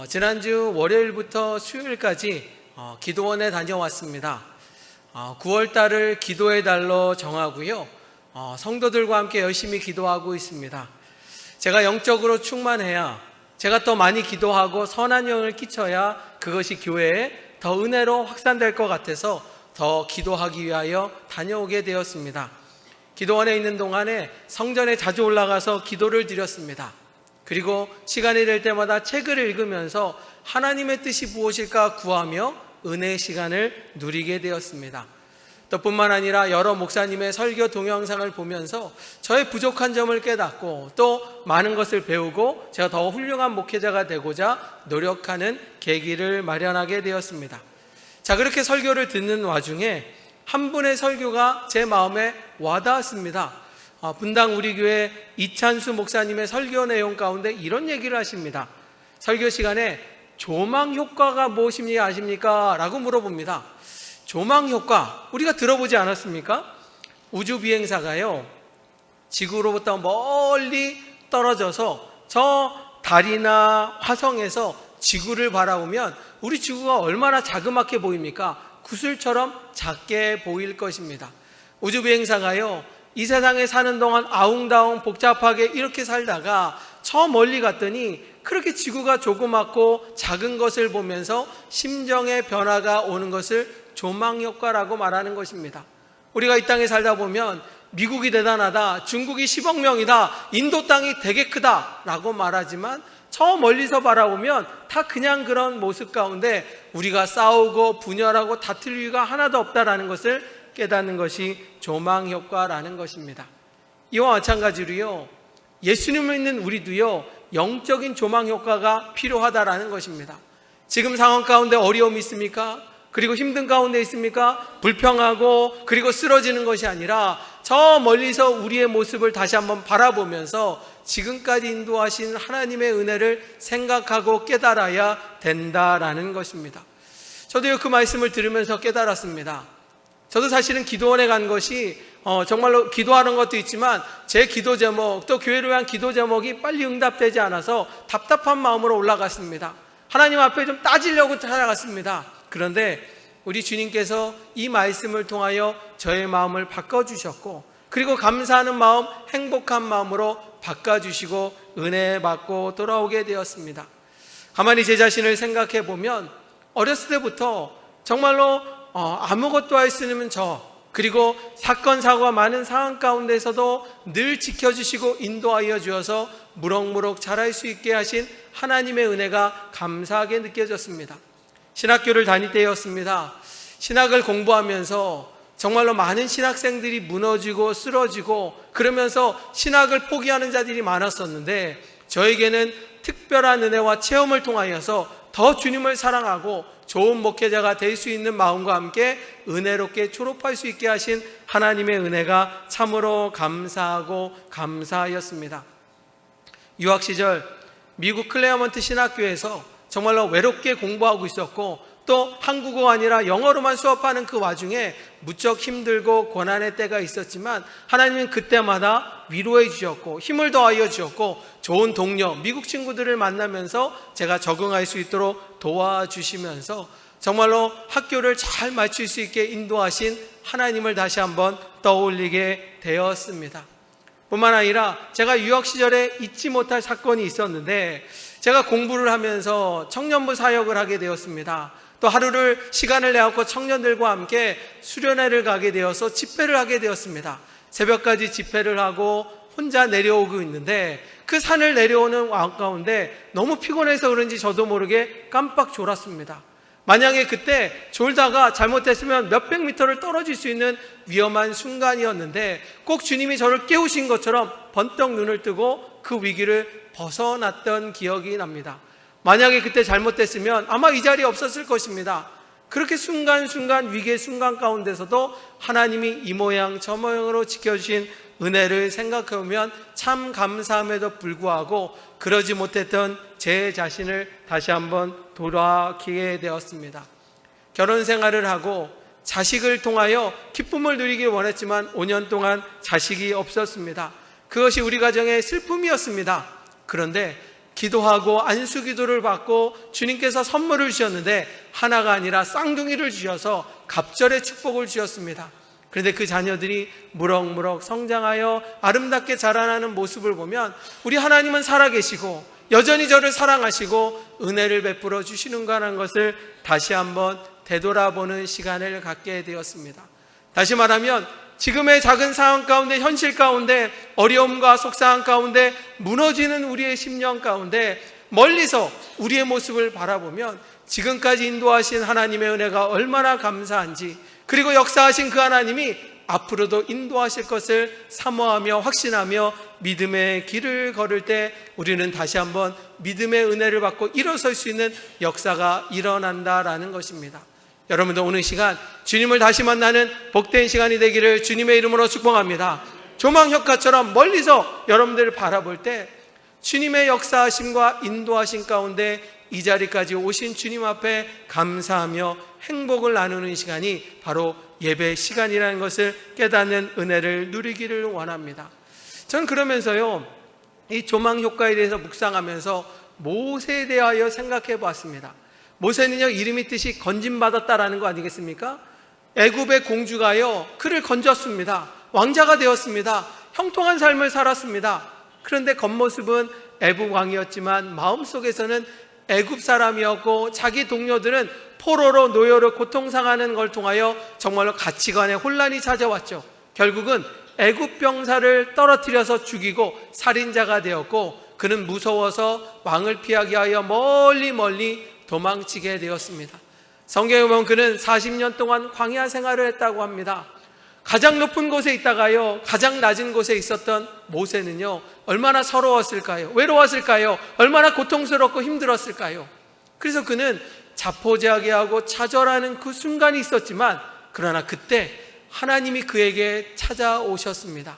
지난주 월요일부터 수요일까지 기도원에 다녀왔습니다. 9월달을 기도의 달로 정하고요. 성도들과 함께 열심히 기도하고 있습니다. 제가 영적으로 충만해야, 제가 더 많이 기도하고 선한 영을 끼쳐야 그것이 교회에 더 은혜로 확산될 것 같아서 더 기도하기 위하여 다녀오게 되었습니다. 기도원에 있는 동안에 성전에 자주 올라가서 기도를 드렸습니다. 그리고 시간이 될 때마다 책을 읽으면서 하나님의 뜻이 무엇일까 구하며 은혜의 시간을 누리게 되었습니다. 또 뿐만 아니라 여러 목사님의 설교 동영상을 보면서 저의 부족한 점을 깨닫고 또 많은 것을 배우고 제가 더 훌륭한 목회자가 되고자 노력하는 계기를 마련하게 되었습니다. 자, 그렇게 설교를 듣는 와중에 한 분의 설교가 제 마음에 와닿았습니다. 분당 우리 교회 이찬수 목사님의 설교 내용 가운데 이런 얘기를 하십니다. 설교 시간에 조망 효과가 무엇인지 아십니까? 라고 물어봅니다. 조망 효과, 우리가 들어보지 않았습니까? 우주 비행사가요, 지구로부터 멀리 떨어져서 저 달이나 화성에서 지구를 바라보면 우리 지구가 얼마나 자그맣게 보입니까? 구슬처럼 작게 보일 것입니다. 우주 비행사가요, 이 세상에 사는 동안 아웅다웅 복잡하게 이렇게 살다가 저 멀리 갔더니 그렇게 지구가 조그맣고 작은 것을 보면서 심정의 변화가 오는 것을 조망효과라고 말하는 것입니다. 우리가 이 땅에 살다 보면 미국이 대단하다, 중국이 10억 명이다, 인도 땅이 되게 크다 라고 말하지만 저 멀리서 바라보면 다 그냥 그런 모습 가운데 우리가 싸우고 분열하고 다툴 이유가 하나도 없다라는 것을 깨닫는 것이 조망효과라는 것입니다. 이와 마찬가지로요, 예수님을 믿는 우리도요, 영적인 조망효과가 필요하다라는 것입니다. 지금 상황 가운데 어려움이 있습니까? 그리고 힘든 가운데 있습니까? 불평하고 그리고 쓰러지는 것이 아니라 저 멀리서 우리의 모습을 다시 한번 바라보면서 지금까지 인도하신 하나님의 은혜를 생각하고 깨달아야 된다라는 것입니다. 저도요, 그 말씀을 들으면서 깨달았습니다. 저도 사실은 기도원에 간 것이 정말로 기도하는 것도 있지만 제 기도 제목, 또 교회를 위한 기도 제목이 빨리 응답되지 않아서 답답한 마음으로 올라갔습니다. 하나님 앞에 좀 따지려고 찾아갔습니다. 그런데 우리 주님께서 이 말씀을 통하여 저의 마음을 바꿔주셨고, 그리고 감사하는 마음, 행복한 마음으로 바꿔주시고 은혜 받고 돌아오게 되었습니다. 가만히 제 자신을 생각해 보면 어렸을 때부터 정말로 아무것도 할 수 없는 그리고 사건 사고가 많은 상황 가운데서도 늘 지켜주시고 인도하여 주어서 무럭무럭 자랄 수 있게 하신 하나님의 은혜가 감사하게 느껴졌습니다. 신학교를 다닐 때였습니다. 신학을 공부하면서 정말로 많은 신학생들이 무너지고 쓰러지고 그러면서 신학을 포기하는 자들이 많았었는데, 저에게는 특별한 은혜와 체험을 통하여서 더 주님을 사랑하고 좋은 목회자가 될 수 있는 마음과 함께 은혜롭게 졸업할 수 있게 하신 하나님의 은혜가 참으로 감사하고 감사하였습니다. 유학 시절 미국 클레어먼트 신학교에서 정말로 외롭게 공부하고 있었고, 또 한국어가 아니라 영어로만 수업하는 그 와중에 무척 힘들고 고난의 때가 있었지만 하나님은 그때마다 위로해 주셨고 힘을 더하여 주셨고 좋은 동료, 미국 친구들을 만나면서 제가 적응할 수 있도록 도와주시면서 정말로 학교를 잘 마칠 수 있게 인도하신 하나님을 다시 한번 떠올리게 되었습니다. 뿐만 아니라 제가 유학 시절에 잊지 못할 사건이 있었는데, 제가 공부를 하면서 청년부 사역을 하게 되었습니다. 또 하루를 시간을 내었고 청년들과 함께 수련회를 가게 되어서 집회를 하게 되었습니다. 새벽까지 집회를 하고 혼자 내려오고 있는데 그 산을 내려오는 가운데 너무 피곤해서 그런지 저도 모르게 깜빡 졸았습니다. 만약에 그때 졸다가 잘못했으면 몇백 미터를 떨어질 수 있는 위험한 순간이었는데 꼭 주님이 저를 깨우신 것처럼 번쩍 눈을 뜨고 그 위기를 벗어났던 기억이 납니다. 만약에 그때 잘못됐으면 아마 이 자리에 없었을 것입니다. 그렇게 순간순간 위기의 순간 가운데서도 하나님이 이 모양 저 모양으로 지켜주신 은혜를 생각해보면 참 감사함에도 불구하고 그러지 못했던 제 자신을 다시 한번 돌아보게 되었습니다. 결혼 생활을 하고 자식을 통하여 기쁨을 누리길 원했지만 5년 동안 자식이 없었습니다. 그것이 우리 가정의 슬픔이었습니다. 그런데 기도하고 안수기도를 받고 주님께서 선물을 주셨는데 하나가 아니라 쌍둥이를 주셔서 갑절의 축복을 주셨습니다. 그런데 그 자녀들이 무럭무럭 성장하여 아름답게 자라나는 모습을 보면 우리 하나님은 살아계시고 여전히 저를 사랑하시고 은혜를 베풀어 주시는가라는 것을 다시 한번 되돌아보는 시간을 갖게 되었습니다. 다시 말하면 지금의 작은 상황 가운데, 현실 가운데, 어려움과 속상한 가운데, 무너지는 우리의 심령 가운데 멀리서 우리의 모습을 바라보면 지금까지 인도하신 하나님의 은혜가 얼마나 감사한지, 그리고 역사하신 그 하나님이 앞으로도 인도하실 것을 사모하며 확신하며 믿음의 길을 걸을 때 우리는 다시 한번 믿음의 은혜를 받고 일어설 수 있는 역사가 일어난다라는 것입니다. 여러분도 오늘 시간 주님을 다시 만나는 복된 시간이 되기를 주님의 이름으로 축복합니다. 조망효과처럼 멀리서 여러분들을 바라볼 때 주님의 역사하심과 인도하심 가운데 이 자리까지 오신 주님 앞에 감사하며 행복을 나누는 시간이 바로 예배 시간이라는 것을 깨닫는 은혜를 누리기를 원합니다. 저는 그러면서요, 이 조망효과에 대해서 묵상하면서 모세에 대하여 생각해 보았습니다. 모세는요, 이름이 뜻이 건짐받았다라는 거 아니겠습니까? 애굽의 공주가요, 그를 건졌습니다. 왕자가 되었습니다. 형통한 삶을 살았습니다. 그런데 겉모습은 애굽 왕이었지만 마음속에서는 애굽 사람이었고 자기 동료들은 포로로 노예로 고통상하는 걸 통하여 정말로 가치관에 혼란이 찾아왔죠. 결국은 애굽 병사를 떨어뜨려서 죽이고 살인자가 되었고 그는 무서워서 왕을 피하기 위하여 멀리 도망치게 되었습니다. 성경에 보면 그는 40년 동안 광야 생활을 했다고 합니다. 가장 높은 곳에 있다가요, 가장 낮은 곳에 있었던 모세는요, 얼마나 서러웠을까요? 외로웠을까요? 얼마나 고통스럽고 힘들었을까요? 그래서 그는 자포자기하고 좌절하는 그 순간이 있었지만, 그러나 그때 하나님이 그에게 찾아오셨습니다.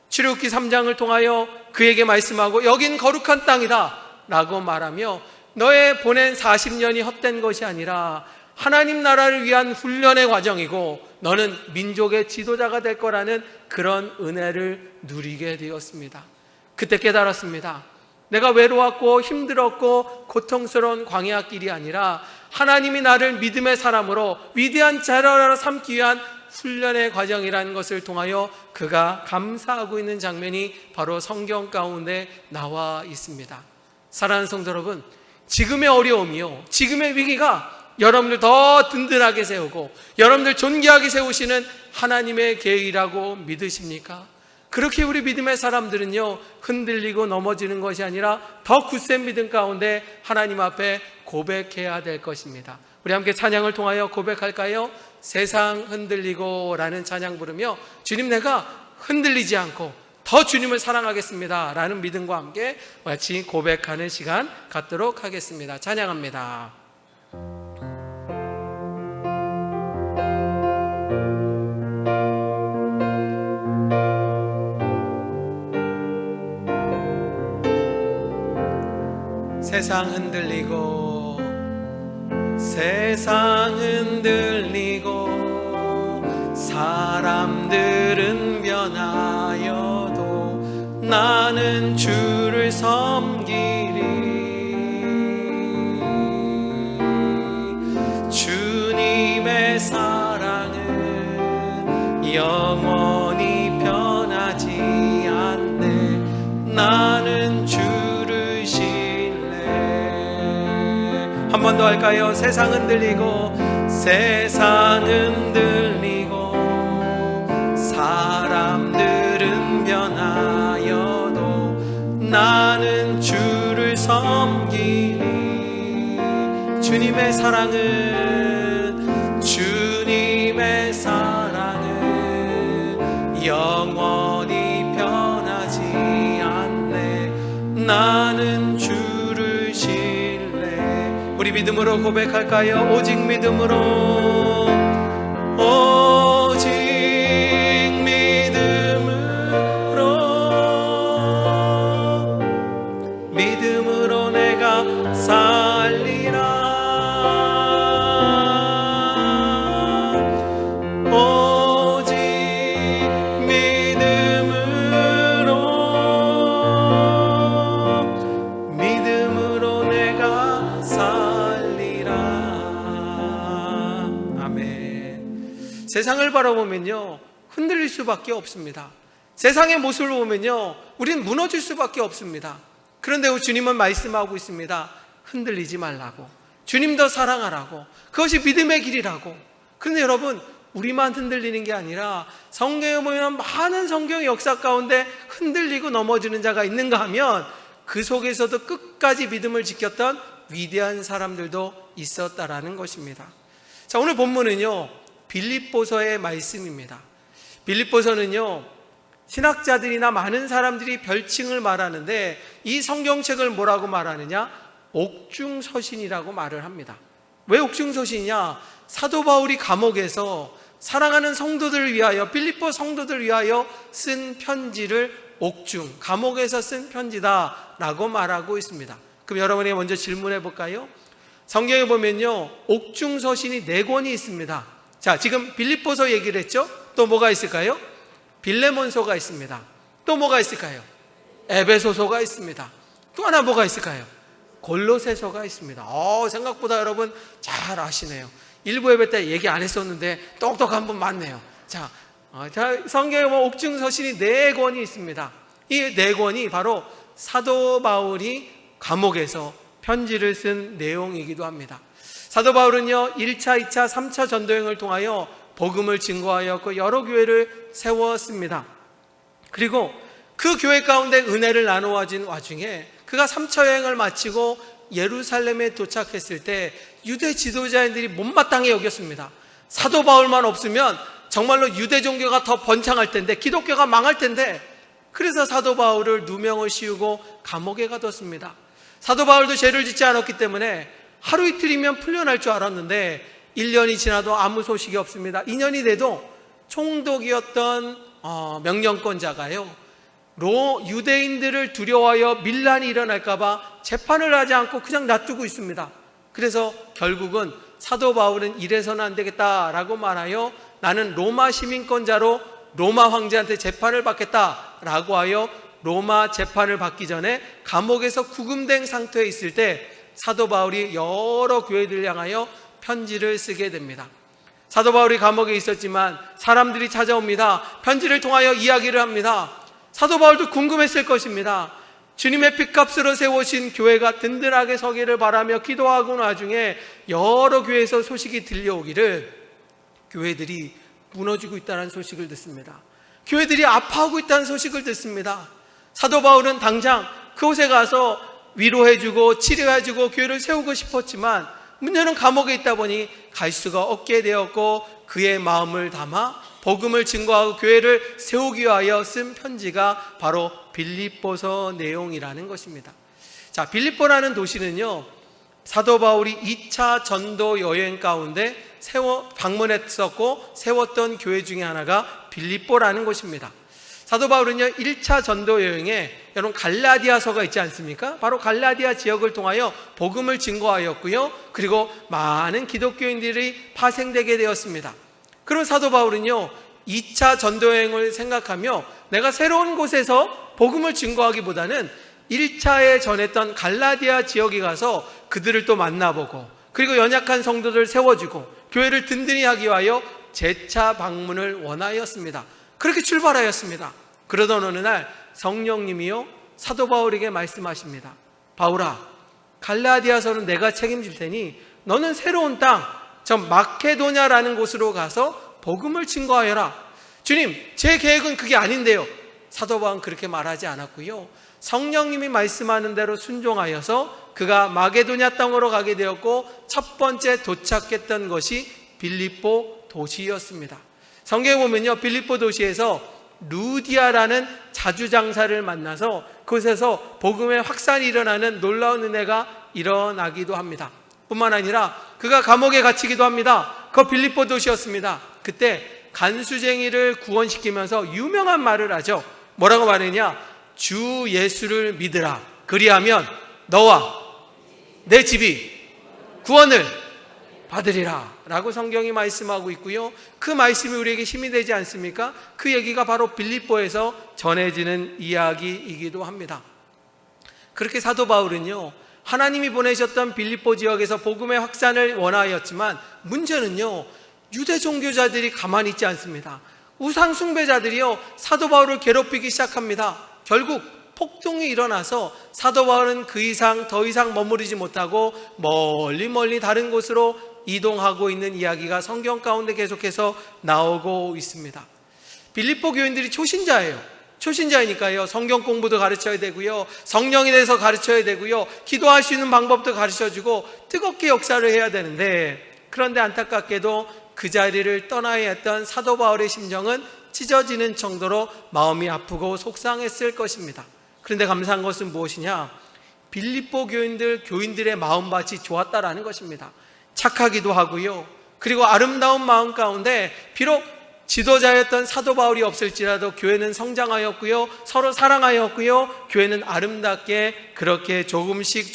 출애굽기 3장을 통하여 그에게 말씀하고 여긴 거룩한 땅이다 라고 말하며 너의 보낸 40년이 헛된 것이 아니라 하나님 나라를 위한 훈련의 과정이고 너는 민족의 지도자가 될 거라는 그런 은혜를 누리게 되었습니다. 그때 깨달았습니다. 내가 외로웠고 힘들었고 고통스러운 광야길이 아니라 하나님이 나를 믿음의 사람으로 위대한 자라로 삼기 위한 훈련의 과정이라는 것을 통하여 그가 감사하고 있는 장면이 바로 성경 가운데 나와 있습니다. 사랑하는 성도 여러분, 지금의 어려움이요, 지금의 위기가 여러분들 더 든든하게 세우고 여러분들 존귀하게 세우시는 하나님의 계획이라고 믿으십니까? 그렇게 우리 믿음의 사람들은요, 흔들리고 넘어지는 것이 아니라 더 굳센 믿음 가운데 하나님 앞에 고백해야 될 것입니다. 우리 함께 찬양을 통하여 고백할까요? 세상 흔들리고 라는 찬양 부르며 주님, 내가 흔들리지 않고 더 주님을 사랑하겠습니다 라는 믿음과 함께 같이 고백하는 시간 갖도록 하겠습니다. 찬양합니다. 세상 흔들리고 세상 흔들리고 사람들은 변하여도 나는 주를 섬기리. 주님의 사랑은 영원히 변하지 않네. 나는 주를 한 번 더 할까요? 세상 흔들리고 세상 흔들리고 사람들은 변하여도 나는 주를 섬기니. 주님의 사랑은 영원히 변하지 않네. 나는 주를 우리 믿음으로 고백할까요? 오직 믿음으로, 오직 믿음으로 내가 살리라. 오직 믿음으로 세상을 바라보면요, 흔들릴 수밖에 없습니다. 세상의 모습을 보면요, 우리는 무너질 수밖에 없습니다. 그런데 주님은 말씀하고 있습니다. 흔들리지 말라고, 주님 더 사랑하라고, 그것이 믿음의 길이라고. 그런데 여러분, 우리만 흔들리는 게 아니라 성경에 보면 많은 성경의 역사 가운데 흔들리고 넘어지는 자가 있는가 하면 그 속에서도 끝까지 믿음을 지켰던 위대한 사람들도 있었다라는 것입니다. 자, 오늘 본문은요, 빌립보서의 말씀입니다. 빌립보서는요, 신학자들이나 많은 사람들이 별칭을 말하는데 이 성경책을 뭐라고 말하느냐? 옥중서신이라고 말을 합니다. 왜 옥중서신이냐? 사도 바울이 감옥에서 사랑하는 성도들을 위하여, 빌립보 성도들을 위하여 쓴 편지를 옥중, 감옥에서 쓴 편지다라고 말하고 있습니다. 그럼 여러분이 먼저 질문해 볼까요? 성경에 보면요, 옥중서신이 4권이 있습니다. 자, 지금 빌립보서 얘기를 했죠? 또 뭐가 있을까요? 빌레몬서가 있습니다. 또 뭐가 있을까요? 에베소서가 있습니다. 또 하나 뭐가 있을까요? 골로새서가 있습니다. 생각보다 여러분 잘 아시네요. 일부 예배 때 얘기 안 했었는데 똑똑한 분 많네요. 자, 성경에 보면 옥중서신이 4권이 있습니다. 이 4권이 바로 사도 바울이 감옥에서 편지를 쓴 내용이기도 합니다. 사도 바울은요, 1차, 2차, 3차 전도여행을 통하여 복음을 증거하였고 여러 교회를 세웠습니다. 그리고 그 교회 가운데 은혜를 나누어진 와중에 그가 3차 여행을 마치고 예루살렘에 도착했을 때 유대 지도자들이 못마땅히 여겼습니다. 사도 바울만 없으면 정말로 유대 종교가 더 번창할 텐데, 기독교가 망할 텐데, 그래서 사도 바울을 누명을 씌우고 감옥에 가뒀습니다. 사도 바울도 죄를 짓지 않았기 때문에 하루 이틀이면 풀려날 줄 알았는데 1년이 지나도 아무 소식이 없습니다. 2년이 돼도 총독이었던 명령권자가요, 유대인들을 두려워하여 밀란이 일어날까봐 재판을 하지 않고 그냥 놔두고 있습니다. 그래서 결국은 사도 바울은 이래서는 안 되겠다라고 말하여 나는 로마 시민권자로 로마 황제한테 재판을 받겠다라고 하여 로마 재판을 받기 전에 감옥에서 구금된 상태에 있을 때 사도 바울이 여러 교회들을 향하여 편지를 쓰게 됩니다. 사도 바울이 감옥에 있었지만 사람들이 찾아옵니다. 편지를 통하여 이야기를 합니다. 사도 바울도 궁금했을 것입니다. 주님의 핏값으로 세우신 교회가 든든하게 서기를 바라며 기도하고 나중에 여러 교회에서 소식이 들려오기를 교회들이 무너지고 있다는 소식을 듣습니다. 교회들이 아파하고 있다는 소식을 듣습니다. 사도 바울은 당장 그곳에 가서 위로해주고 치료해주고 교회를 세우고 싶었지만 문제는 감옥에 있다 보니 갈 수가 없게 되었고 그의 마음을 담아 복음을 증거하고 교회를 세우기 위하여 쓴 편지가 바로 빌립보서 내용이라는 것입니다. 자, 빌립보라는 도시는요, 사도 바울이 2차 전도 여행 가운데 방문했었고 세웠던 교회 중에 하나가 빌립보라는 곳입니다. 사도 바울은요, 1차 전도 여행에 여러분 갈라디아서가 있지 않습니까? 바로 갈라디아 지역을 통하여 복음을 증거하였고요, 그리고 많은 기독교인들이 파생되게 되었습니다. 그럼 사도 바울은요, 2차 전도 여행을 생각하며 내가 새로운 곳에서 복음을 증거하기보다는 1차에 전했던 갈라디아 지역에 가서 그들을 또 만나보고 그리고 연약한 성도들을 세워주고 교회를 든든히 하기 위하여 재차 방문을 원하였습니다. 그렇게 출발하였습니다. 그러던 어느 날 성령님이요, 사도 바울에게 말씀하십니다. 바울아, 갈라디아서는 내가 책임질 테니 너는 새로운 땅, 저 마케도냐라는 곳으로 가서 복음을 증거하여라. 주님, 제 계획은 그게 아닌데요. 사도 바울은 그렇게 말하지 않았고요, 성령님이 말씀하는 대로 순종하여서 그가 마게도냐 땅으로 가게 되었고 첫 번째 도착했던 것이 빌립보 도시였습니다. 성경에 보면요, 빌립보 도시에서 루디아라는 자주장사를 만나서 그곳에서 복음의 확산이 일어나는 놀라운 은혜가 일어나기도 합니다. 뿐만 아니라 그가 감옥에 갇히기도 합니다. 그 빌립보 도시였습니다. 그때 간수쟁이를 구원시키면서 유명한 말을 하죠. 뭐라고 말했냐? 주 예수를 믿으라. 그리하면 너와 내 집이 구원을 받으리라 라고 성경이 말씀하고 있고요, 그 말씀이 우리에게 힘이 되지 않습니까? 그 얘기가 바로 빌립보에서 전해지는 이야기이기도 합니다. 그렇게 사도 바울은요, 하나님이 보내셨던 빌립보 지역에서 복음의 확산을 원하였지만 문제는요, 유대 종교자들이 가만히 있지 않습니다. 우상 숭배자들이요, 사도 바울을 괴롭히기 시작합니다. 결국 폭동이 일어나서 사도 바울은 더 이상 머무르지 못하고 멀리 다른 곳으로 이동하고 있는 이야기가 성경 가운데 계속해서 나오고 있습니다. 빌립보 교인들이 초신자이니까요, 성경 공부도 가르쳐야 되고요, 성령에 대해서 가르쳐야 되고요, 기도할 수 있는 방법도 가르쳐주고 뜨겁게 역사를 해야 되는데, 그런데 안타깝게도 그 자리를 떠나야 했던 사도 바울의 심정은 찢어지는 정도로 마음이 아프고 속상했을 것입니다. 그런데 감사한 것은 무엇이냐? 빌립보 교인들의 마음밭이 좋았다라는 것입니다. 착하기도 하고요, 그리고 아름다운 마음 가운데 비록 지도자였던 사도 바울이 없을지라도 교회는 성장하였고요, 서로 사랑하였고요, 교회는 아름답게 그렇게 조금씩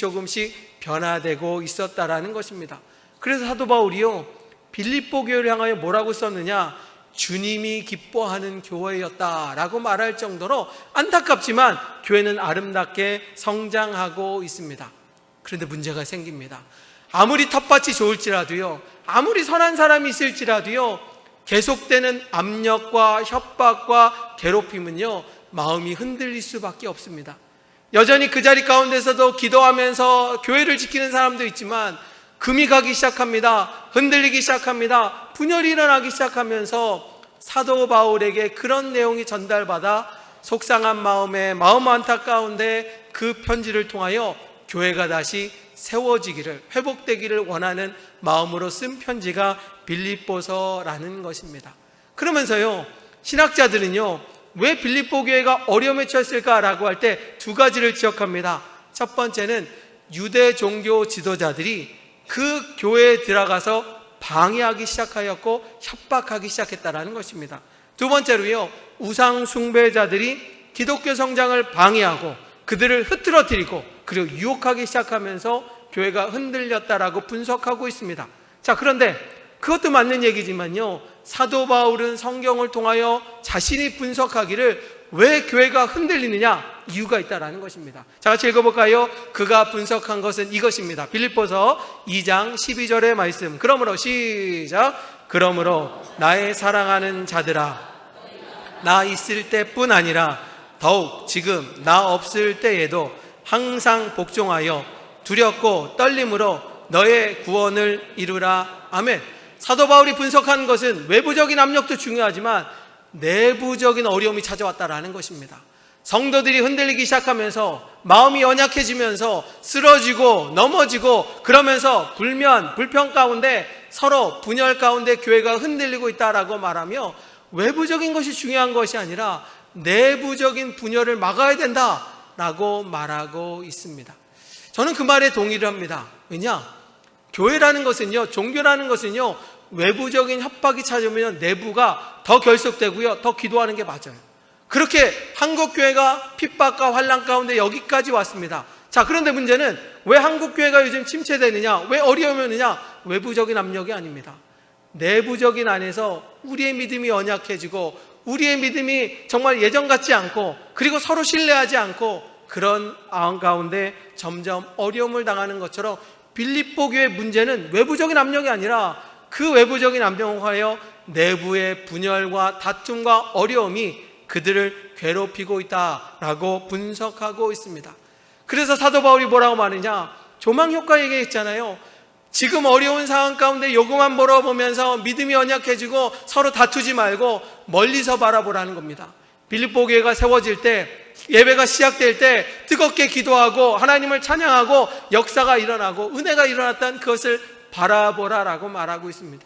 변화되고 있었다라는 것입니다. 그래서 사도 바울이요, 빌립보 교회를 향하여 뭐라고 썼느냐? 주님이 기뻐하는 교회였다라고 말할 정도로 안타깝지만 교회는 아름답게 성장하고 있습니다. 그런데 문제가 생깁니다. 아무리 텃밭이 좋을지라도요, 아무리 선한 사람이 있을지라도요, 계속되는 압력과 협박과 괴롭힘은요, 마음이 흔들릴 수밖에 없습니다. 여전히 그 자리 가운데서도 기도하면서 교회를 지키는 사람도 있지만 금이 가기 시작합니다. 흔들리기 시작합니다. 분열이 일어나기 시작하면서 사도 바울에게 그런 내용이 전달받아 속상한 마음에 마음 안타까운데 그 편지를 통하여 교회가 다시 세워지기를, 회복되기를 원하는 마음으로 쓴 편지가 빌립보서라는 것입니다. 그러면서요, 신학자들은요, 왜 빌립보 교회가 어려움에 처했을까라고 할 때 두 가지를 지적합니다. 첫 번째는 유대 종교 지도자들이 그 교회에 들어가서 방해하기 시작하였고 협박하기 시작했다는 것입니다. 두 번째로요, 우상 숭배자들이 기독교 성장을 방해하고 그들을 흐트러뜨리고 그리고 유혹하기 시작하면서 교회가 흔들렸다라고 분석하고 있습니다. 자, 그런데 그것도 맞는 얘기지만요, 사도 바울은 성경을 통하여 자신이 분석하기를 왜 교회가 흔들리느냐, 이유가 있다라는 것입니다. 자, 같이 읽어볼까요? 그가 분석한 것은 이것입니다. 빌립보서 2장 12절의 말씀. 그러므로 시작. 그러므로 나의 사랑하는 자들아, 나 있을 때뿐 아니라 더욱 지금 나 없을 때에도 항상 복종하여 두렵고 떨림으로 너의 구원을 이루라. 아멘. 사도 바울이 분석한 것은 외부적인 압력도 중요하지만 내부적인 어려움이 찾아왔다라는 것입니다. 성도들이 흔들리기 시작하면서 마음이 연약해지면서 쓰러지고 넘어지고 그러면서 불평 가운데 서로 분열 가운데 교회가 흔들리고 있다라고 말하며 외부적인 것이 중요한 것이 아니라 내부적인 분열을 막아야 된다라고 말하고 있습니다. 저는 그 말에 동의를 합니다. 왜냐? 교회라는 것은요, 종교라는 것은요, 외부적인 협박이 찾아오면 내부가 더 결속되고요, 더 기도하는 게 맞아요. 그렇게 한국교회가 핍박과 환난 가운데 여기까지 왔습니다. 자, 그런데 문제는 왜 한국교회가 요즘 침체되느냐, 왜 어려움이 오느냐? 외부적인 압력이 아닙니다. 내부적인 안에서 우리의 믿음이 연약해지고 우리의 믿음이 정말 예전 같지 않고 그리고 서로 신뢰하지 않고 그런 가운데 점점 어려움을 당하는 것처럼 빌립보 교회의 문제는 외부적인 압력이 아니라 그 외부적인 압력을 하여 내부의 분열과 다툼과 어려움이 그들을 괴롭히고 있다라고 분석하고 있습니다. 그래서 사도 바울이 뭐라고 말하느냐? 조망효과 얘기했잖아요. 지금 어려운 상황 가운데 요것만 보면서 믿음이 연약해지고 서로 다투지 말고 멀리서 바라보라는 겁니다. 빌립보 교회가 세워질 때, 예배가 시작될 때 뜨겁게 기도하고 하나님을 찬양하고 역사가 일어나고 은혜가 일어났다는 그것을 바라보라라고 말하고 있습니다.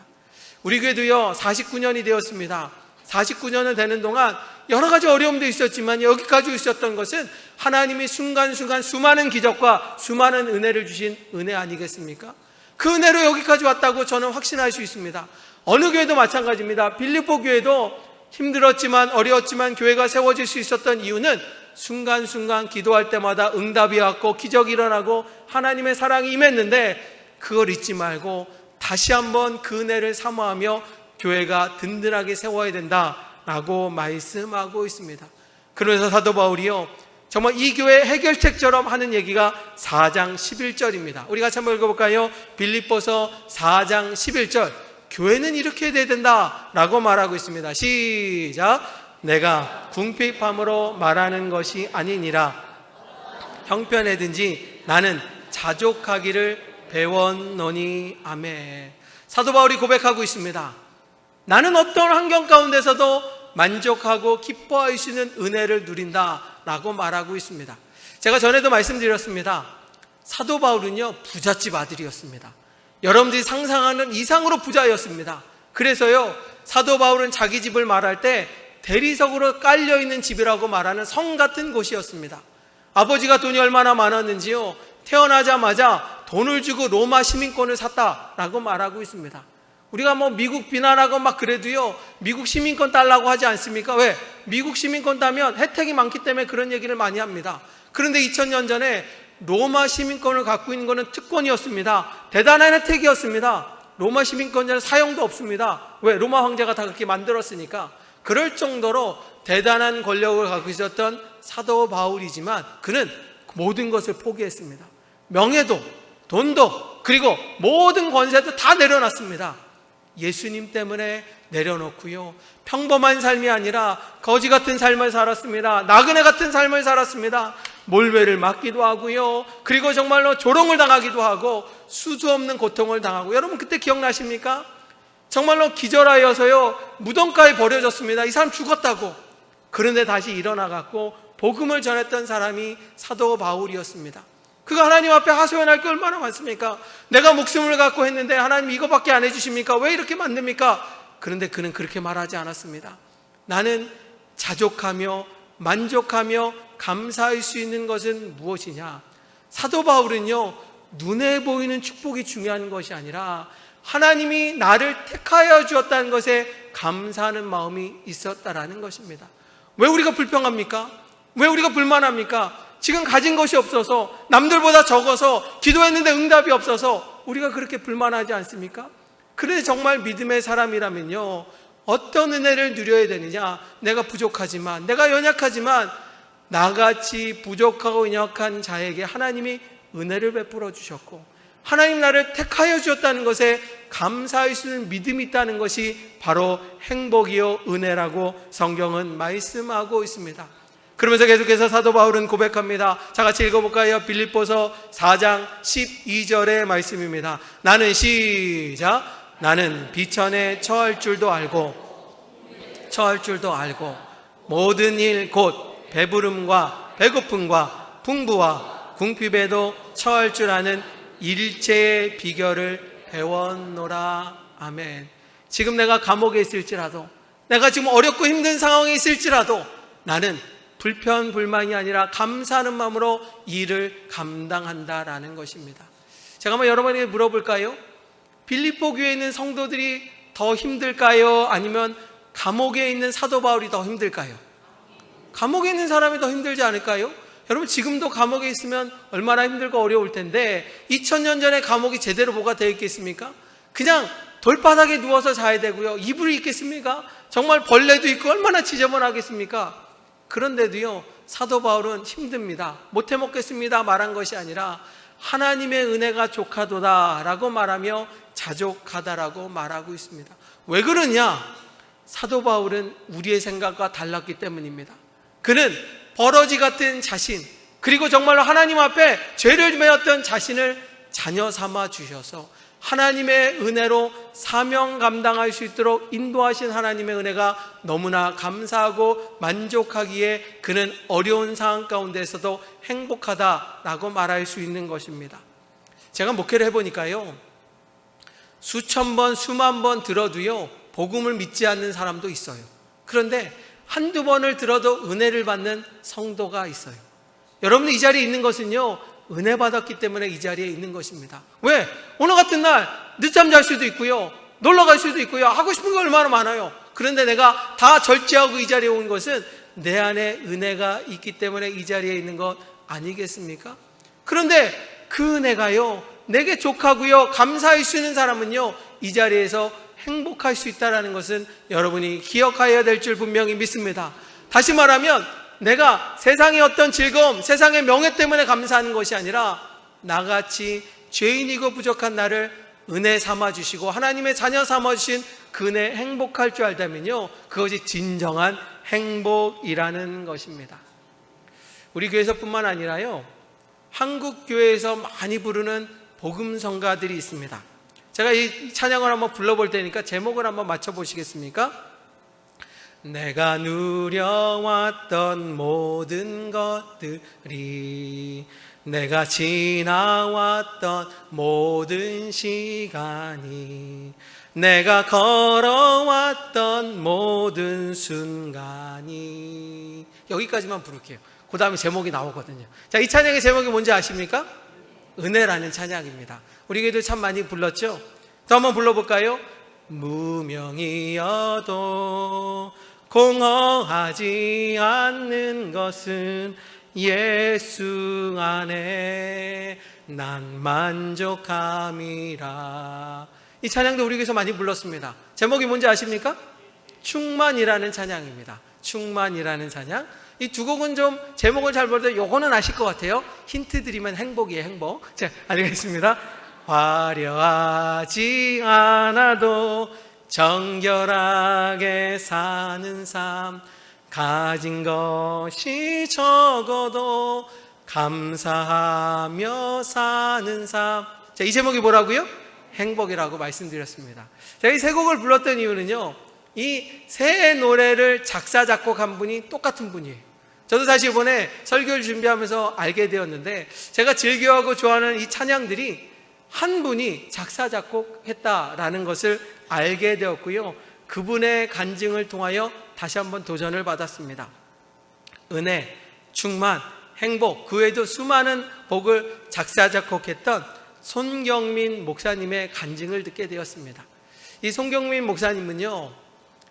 우리 교회도요, 49년이 되었습니다. 49년을 되는 동안 여러 가지 어려움도 있었지만 여기까지 있었던 것은 하나님이 순간순간 수많은 기적과 수많은 은혜를 주신 은혜 아니겠습니까? 그 은혜로 여기까지 왔다고 저는 확신할 수 있습니다. 어느 교회도 마찬가지입니다. 빌립보 교회도 힘들었지만 어려웠지만 교회가 세워질 수 있었던 이유는 순간순간 기도할 때마다 응답이 왔고 기적이 일어나고 하나님의 사랑이 임했는데 그걸 잊지 말고 다시 한번 그 은혜를 사모하며 교회가 든든하게 세워야 된다라고 말씀하고 있습니다. 그러면서 사도 바울이요, 정말 이 교회 해결책처럼 하는 얘기가 4장 11절입니다. 우리 같이 한번 읽어볼까요? 빌립보서 4장 11절. 교회는 이렇게 돼야 된다라고 말하고 있습니다. 시작. 내가 궁핍함으로 말하는 것이 아니니라. 형편에든지 나는 자족하기를 배웠노니. 아멘. 사도 바울이 고백하고 있습니다. 나는 어떤 환경 가운데서도 만족하고 기뻐할 수 있는 은혜를 누린다라고 말하고 있습니다. 제가 전에도 말씀드렸습니다. 사도 바울은요, 부잣집 아들이었습니다. 여러분들이 상상하는 이상으로 부자였습니다. 그래서요, 사도 바울은 자기 집을 말할 때 대리석으로 깔려있는 집이라고 말하는 성 같은 곳이었습니다. 아버지가 돈이 얼마나 많았는지요, 태어나자마자 돈을 주고 로마 시민권을 샀다라고 말하고 있습니다. 우리가 미국 비난하고 막 그래도요, 미국 시민권 달라고 하지 않습니까? 왜? 미국 시민권 따면 혜택이 많기 때문에 그런 얘기를 많이 합니다. 그런데 2000년 전에 로마 시민권을 갖고 있는 것은 특권이었습니다. 대단한 혜택이었습니다. 로마 시민권자는 사용도 없습니다. 왜? 로마 황제가 다 그렇게 만들었으니까. 그럴 정도로 대단한 권력을 갖고 있었던 사도 바울이지만 그는 모든 것을 포기했습니다. 명예도, 돈도, 그리고 모든 권세도 다 내려놨습니다. 예수님 때문에 내려놓고요, 평범한 삶이 아니라 거지 같은 삶을 살았습니다. 나그네 같은 삶을 살았습니다. 몰배를 맞기도 하고요, 그리고 정말로 조롱을 당하기도 하고 수도 없는 고통을 당하고, 여러분 그때 기억나십니까? 정말로 기절하여서요 무덤가에 버려졌습니다. 이 사람 죽었다고. 그런데 다시 일어나갖고 복음을 전했던 사람이 사도 바울이었습니다. 그가 하나님 앞에 하소연할 게 얼마나 많습니까? 내가 목숨을 갖고 했는데 하나님 이거밖에 안 해주십니까? 왜 이렇게 만듭니까? 그런데 그는 그렇게 말하지 않았습니다. 나는 자족하며 만족하며 감사할 수 있는 것은 무엇이냐? 사도 바울은요, 눈에 보이는 축복이 중요한 것이 아니라 하나님이 나를 택하여 주었다는 것에 감사하는 마음이 있었다라는 것입니다. 왜 우리가 불평합니까? 왜 우리가 불만합니까? 지금 가진 것이 없어서, 남들보다 적어서, 기도했는데 응답이 없어서 우리가 그렇게 불만하지 않습니까? 그런데 정말 믿음의 사람이라면요, 어떤 은혜를 누려야 되느냐? 내가 부족하지만, 내가 연약하지만 나같이 부족하고 연약한 자에게 하나님이 은혜를 베풀어 주셨고, 하나님 나를 택하여 주었다는 것에 감사할 수 있는 믿음이 있다는 것이 바로 행복이요 은혜라고 성경은 말씀하고 있습니다. 그러면서 계속해서 사도 바울은 고백합니다. 자, 같이 읽어볼까요? 빌립보서 4장 12절의 말씀입니다. 나는 시작. 나는 비천에 처할 줄도 알고 모든 일 곧 배부름과 배고픔과 풍부와 궁핍에도 처할 줄 아는 일체의 비결을 배웠노라. 아멘. 지금 내가 감옥에 있을지라도, 내가 지금 어렵고 힘든 상황에 있을지라도 나는 불평불만이 아니라 감사하는 마음으로 일을 감당한다라는 것입니다. 제가 한번 여러분에게 물어볼까요? 빌립보 교회에 있는 성도들이 더 힘들까요? 아니면 감옥에 있는 사도 바울이 더 힘들까요? 감옥에 있는 사람이 더 힘들지 않을까요? 여러분 지금도 감옥에 있으면 얼마나 힘들고 어려울 텐데 2000년 전에 감옥이 제대로 뭐가 되어 있겠습니까? 그냥 돌바닥에 누워서 자야 되고요, 이불이 있겠습니까? 정말 벌레도 있고 얼마나 지저분하겠습니까? 그런데도요, 사도 바울은 힘듭니다. 못해 먹겠습니다 말한 것이 아니라 하나님의 은혜가 족하도다 라고 말하며 자족하다라고 말하고 있습니다. 왜 그러냐? 사도 바울은 우리의 생각과 달랐기 때문입니다. 그는 버러지 같은 자신, 그리고 정말로 하나님 앞에 죄를 지었던 자신을 자녀 삼아 주셔서 하나님의 은혜로 사명 감당할 수 있도록 인도하신 하나님의 은혜가 너무나 감사하고 만족하기에 그는 어려운 상황 가운데서도 행복하다라고 말할 수 있는 것입니다. 제가 목회를 해보니까요, 수천 번 수만 번 들어도요 복음을 믿지 않는 사람도 있어요. 그런데 한두 번을 들어도 은혜를 받는 성도가 있어요. 여러분 이 자리에 있는 것은요 은혜 받았기 때문에 이 자리에 있는 것입니다. 왜? 오늘 같은 날 늦잠 잘 수도 있고요, 놀러 갈 수도 있고요, 하고 싶은 거 얼마나 많아요. 그런데 내가 다 절제하고 이 자리에 온 것은 내 안에 은혜가 있기 때문에 이 자리에 있는 것 아니겠습니까? 그런데 그 은혜가요 내게 족하고요 감사할 수 있는 사람은요 이 자리에서 행복할 수 있다는 것은 여러분이 기억해야 될 줄 분명히 믿습니다. 다시 말하면 내가 세상의 어떤 즐거움, 세상의 명예 때문에 감사하는 것이 아니라 나같이 죄인이고 부족한 나를 은혜 삼아주시고 하나님의 자녀 삼아주신 그 은혜 행복할 줄 알다면요, 그것이 진정한 행복이라는 것입니다. 우리 교회에서뿐만 아니라요, 한국 교회에서 많이 부르는 복음성가들이 있습니다. 제가 이 찬양을 한번 불러볼 테니까 제목을 한번 맞춰보시겠습니까? 내가 누려왔던 모든 것들이, 내가 지나왔던 모든 시간이, 내가 걸어왔던 모든 순간이, 여기까지만 부를게요. 그 다음에 제목이 나오거든요. 자, 이 찬양의 제목이 뭔지 아십니까? 은혜라는 찬양입니다. 우리 교회도 참 많이 불렀죠? 또 한번 불러볼까요? 무명이어도 공허하지 않는 것은 예수 안에 난 만족함이라. 이 찬양도 우리 교회에서 많이 불렀습니다. 제목이 뭔지 아십니까? 충만이라는 찬양입니다. 충만이라는 찬양. 이 두 곡은 좀 제목을 잘 모르는데 요거는 아실 것 같아요. 힌트 드리면 행복이에요, 행복. 자, 알겠습니다. 화려하지 않아도 정결하게 사는 삶, 가진 것이 적어도 감사하며 사는 삶. 자, 이 제목이 뭐라고요? 행복이라고 말씀드렸습니다. 제가 이 세 곡을 불렀던 이유는요, 이 세 노래를 작사 작곡한 분이 똑같은 분이에요. 저도 사실 이번에 설교를 준비하면서 알게 되었는데, 제가 즐겨하고 좋아하는 이 찬양들이 한 분이 작사 작곡했다라는 것을 알게 되었고요, 그분의 간증을 통하여 다시 한번 도전을 받았습니다. 은혜, 충만, 행복, 그 외에도 수많은 복을 작사 작곡했던 손경민 목사님의 간증을 듣게 되었습니다. 이 손경민 목사님은요,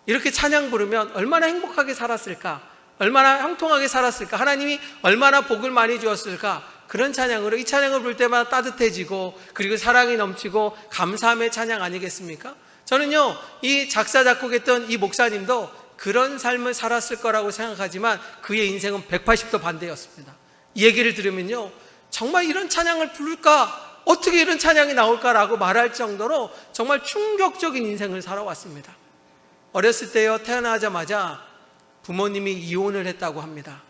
이렇게 찬양 부르면 얼마나 행복하게 살았을까, 얼마나 형통하게 살았을까, 하나님이 얼마나 복을 많이 주었을까, 그런 찬양으로 이 찬양을 부를 때마다 따뜻해지고, 그리고 사랑이 넘치고 감사함의 찬양 아니겠습니까? 저는요, 이 작사 작곡했던 이 목사님도 그런 삶을 살았을 거라고 생각하지만 그의 인생은 180도 반대였습니다. 이 얘기를 들으면요, 정말 이런 찬양을 부를까, 어떻게 이런 찬양이 나올까라고 말할 정도로 정말 충격적인 인생을 살아왔습니다. 어렸을 때요, 태어나자마자 부모님이 이혼을 했다고 합니다.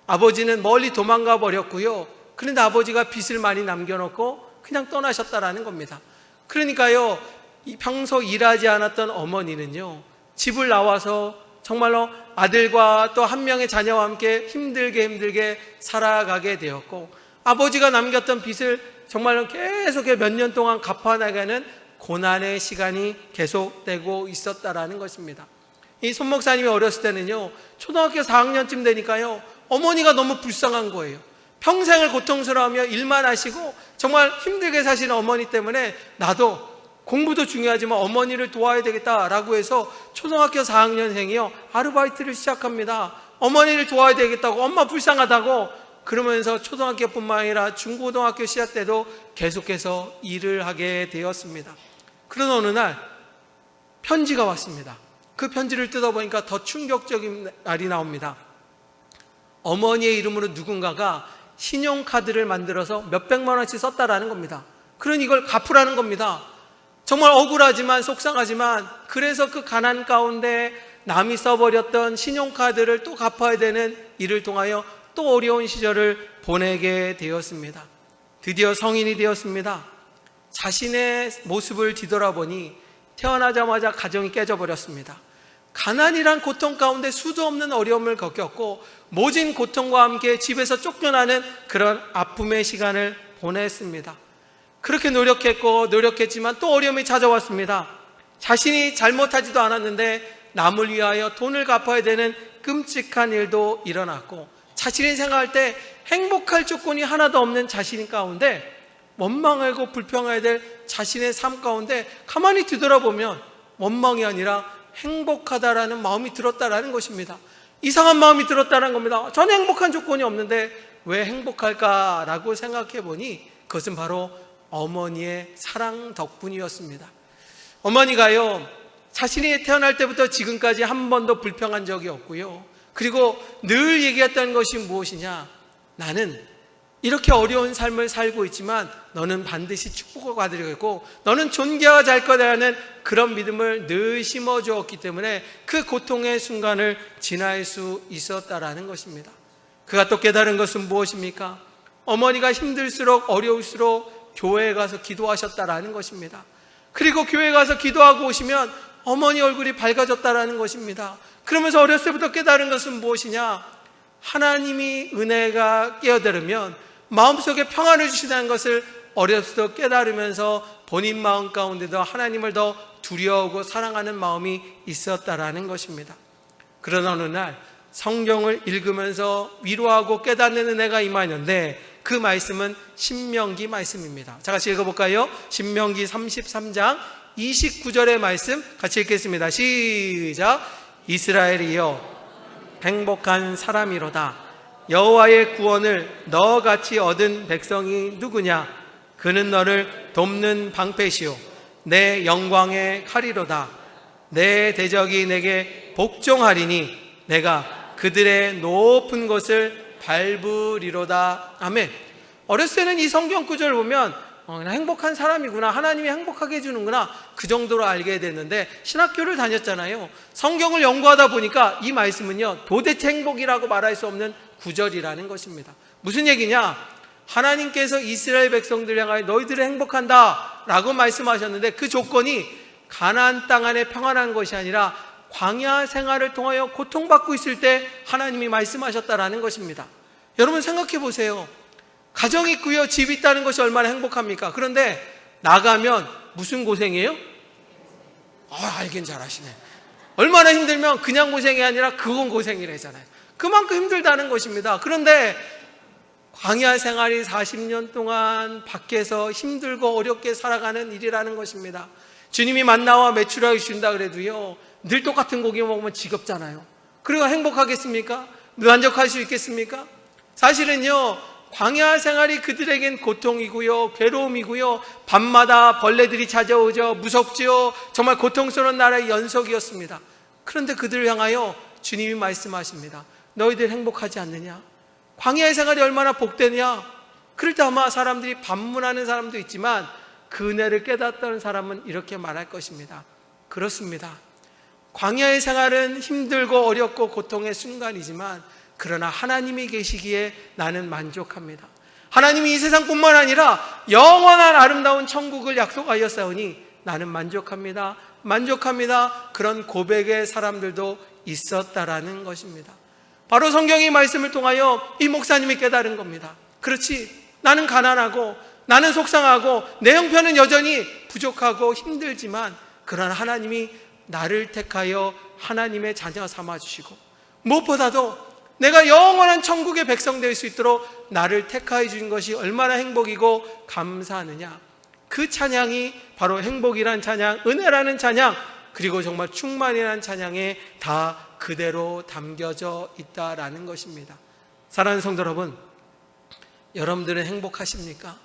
아버지는 멀리 도망가 버렸고요, 그런데 아버지가 빚을 많이 남겨놓고 그냥 떠나셨다라는 겁니다. 그러니까요, 평소 일하지 않았던 어머니는요, 집을 나와서 정말로 아들과 또 한 명의 자녀와 함께 힘들게 살아가게 되었고, 아버지가 남겼던 빚을 정말로 계속 몇 년 동안 갚아나가는 고난의 시간이 계속되고 있었다라는 것입니다. 이 손 목사님이 어렸을 때는요, 초등학교 4학년쯤 되니까요, 어머니가 너무 불쌍한 거예요. 평생을 고통스러워하며 일만 하시고 정말 힘들게 사시는 어머니 때문에 나도 공부도 중요하지만 어머니를 도와야 되겠다라고 해서 초등학교 4학년생이요, 아르바이트를 시작합니다. 어머니를 도와야 되겠다고, 엄마 불쌍하다고, 그러면서 초등학교뿐만 아니라 중고등학교 시작 때도 계속해서 일을 하게 되었습니다. 그런 어느 날 편지가 왔습니다. 그 편지를 뜯어보니까 더 충격적인 말이 나옵니다. 어머니의 이름으로 누군가가 신용카드를 만들어서 몇백만 원씩 썼다라는 겁니다. 그러니 이걸 갚으라는 겁니다. 정말 억울하지만 속상하지만, 그래서 그 가난 가운데 남이 써버렸던 신용카드를 또 갚아야 되는 일을 통하여 또 어려운 시절을 보내게 되었습니다. 드디어 성인이 되었습니다. 자신의 모습을 뒤돌아보니 태어나자마자 가정이 깨져버렸습니다. 가난이란 고통 가운데 수도 없는 어려움을 겪었고, 모진 고통과 함께 집에서 쫓겨나는 그런 아픔의 시간을 보냈습니다. 그렇게 노력했지만 또 어려움이 찾아왔습니다. 자신이 잘못하지도 않았는데 남을 위하여 돈을 갚아야 되는 끔찍한 일도 일어났고, 자신이 생각할 때 행복할 조건이 하나도 없는 자신 가운데 원망하고 불평해야 될 자신의 삶 가운데 가만히 뒤돌아보면 원망이 아니라 행복하다라는 마음이 들었다라는 것입니다. 이상한 마음이 들었다는 겁니다. 전혀 행복한 조건이 없는데 왜 행복할까라고 생각해 보니 그것은 바로 어머니의 사랑 덕분이었습니다. 어머니가요, 자신이 태어날 때부터 지금까지 한 번도 불평한 적이 없고요, 그리고 늘 얘기했던 것이 무엇이냐, 나는 이렇게 어려운 삶을 살고 있지만 너는 반드시 축복을 받으려고, 너는 존귀할 거다라는 그런 믿음을 늘 심어주었기 때문에 그 고통의 순간을 지날 수 있었다라는 것입니다. 그가 또 깨달은 것은 무엇입니까? 어머니가 힘들수록 어려울수록 교회에 가서 기도하셨다라는 것입니다. 그리고 교회에 가서 기도하고 오시면 어머니 얼굴이 밝아졌다라는 것입니다. 그러면서 어렸을 때부터 깨달은 것은 무엇이냐? 하나님이 은혜가 깨어들으면 마음속에 평안을 주시다는 것을 어렸을 때 깨달으면서 본인 마음 가운데도 하나님을 더 두려워하고 사랑하는 마음이 있었다라는 것입니다. 그러나 어느 날 성경을 읽으면서 위로하고 깨닫는 은혜가 임하였는데 그 말씀은 신명기 말씀입니다. 자, 같이 읽어볼까요? 신명기 33장 29절의 말씀 같이 읽겠습니다. 시작. 이스라엘이여 행복한 사람이로다. 여호와의 구원을 너같이 얻은 백성이 누구냐? 그는 너를 돕는 방패시오 내 영광의 칼이로다. 내 대적이 내게 복종하리니 내가 그들의 높은 곳을 밟으리로다. 아멘. 어렸을 때는 이 성경 구절을 보면 행복한 사람이구나, 하나님이 행복하게 해주는구나, 그 정도로 알게 됐는데 신학교를 다녔잖아요. 성경을 연구하다 보니까 이 말씀은요, 도대체 행복이라고 말할 수 없는 구절이라는 것입니다. 무슨 얘기냐? 하나님께서 이스라엘 백성들 향하여 너희들은 행복한다 라고 말씀하셨는데 그 조건이 가나안 땅 안에 평안한 것이 아니라 광야 생활을 통하여 고통받고 있을 때 하나님이 말씀하셨다라는 것입니다. 여러분 생각해 보세요. 가정 있고요, 집 있다는 것이 얼마나 행복합니까? 그런데 나가면 무슨 고생이에요? 알긴 잘하시네. 얼마나 힘들면 그냥 고생이 아니라 그건 고생이래잖아요. 그만큼 힘들다는 것입니다. 그런데 광야 생활이 40년 동안 밖에서 힘들고 어렵게 살아가는 일이라는 것입니다. 주님이 만나와 메추라기 주신다 그래도요, 늘 똑같은 고기 먹으면 지겹잖아요. 그리고 행복하겠습니까? 만족할 수 있겠습니까? 사실은요, 광야 생활이 그들에겐 고통이고요, 괴로움이고요, 밤마다 벌레들이 찾아오죠, 무섭죠, 정말 고통스러운 나라의 연속이었습니다. 그런데 그들을 향하여 주님이 말씀하십니다. 너희들 행복하지 않느냐? 광야의 생활이 얼마나 복되냐? 그럴 때 아마 사람들이 반문하는 사람도 있지만 그 은혜를 깨닫던 사람은 이렇게 말할 것입니다. 그렇습니다. 광야의 생활은 힘들고 어렵고 고통의 순간이지만 그러나 하나님이 계시기에 나는 만족합니다. 하나님이 이 세상뿐만 아니라 영원한 아름다운 천국을 약속하였사오니 나는 만족합니다. 만족합니다. 그런 고백의 사람들도 있었다라는 것입니다. 바로 성경의 말씀을 통하여 이 목사님이 깨달은 겁니다. 그렇지, 나는 가난하고 나는 속상하고 내 형편은 여전히 부족하고 힘들지만 그러나 하나님이 나를 택하여 하나님의 자녀 삼아주시고 무엇보다도 내가 영원한 천국의 백성 될 수 있도록 나를 택하여 주신 것이 얼마나 행복이고 감사하느냐. 그 찬양이 바로 행복이란 찬양, 은혜라는 찬양, 그리고 정말 충만이라는 찬양에 다 그대로 담겨져 있다라는 것입니다. 사랑하는 성도 여러분, 여러분들은 행복하십니까?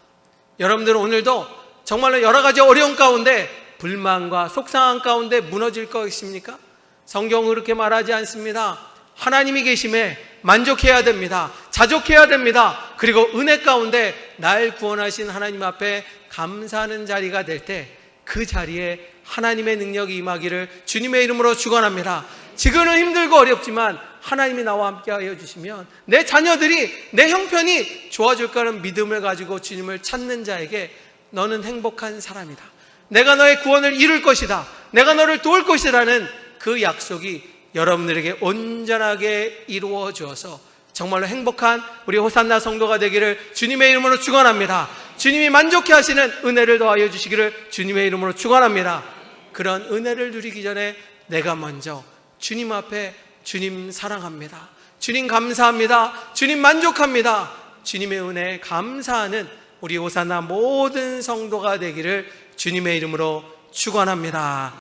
여러분들은 오늘도 정말로 여러 가지 어려운 가운데 불만과 속상한 가운데 무너질 것입니까? 성경은 그렇게 말하지 않습니다. 하나님이 계심에 만족해야 됩니다. 자족해야 됩니다. 그리고 은혜 가운데 날 구원하신 하나님 앞에 감사하는 자리가 될 때 그 자리에 하나님의 능력이 임하기를 주님의 이름으로 축원합니다. 지금은 힘들고 어렵지만 하나님이 나와 함께 하여 주시면 내 자녀들이, 내 형편이 좋아질 거라는 믿음을 가지고 주님을 찾는 자에게 너는 행복한 사람이다, 내가 너의 구원을 이룰 것이다, 내가 너를 도울 것이라는 그 약속이 여러분들에게 온전하게 이루어 주어서 정말로 행복한 우리 호산나 성도가 되기를 주님의 이름으로 축원합니다. 주님이 만족해 하시는 은혜를 더하여 주시기를 주님의 이름으로 축원합니다. 그런 은혜를 누리기 전에 내가 먼저 주님 앞에 주님 사랑합니다, 주님 감사합니다, 주님 만족합니다, 주님의 은혜에 감사하는 우리 호산나 모든 성도가 되기를 주님의 이름으로 축원합니다.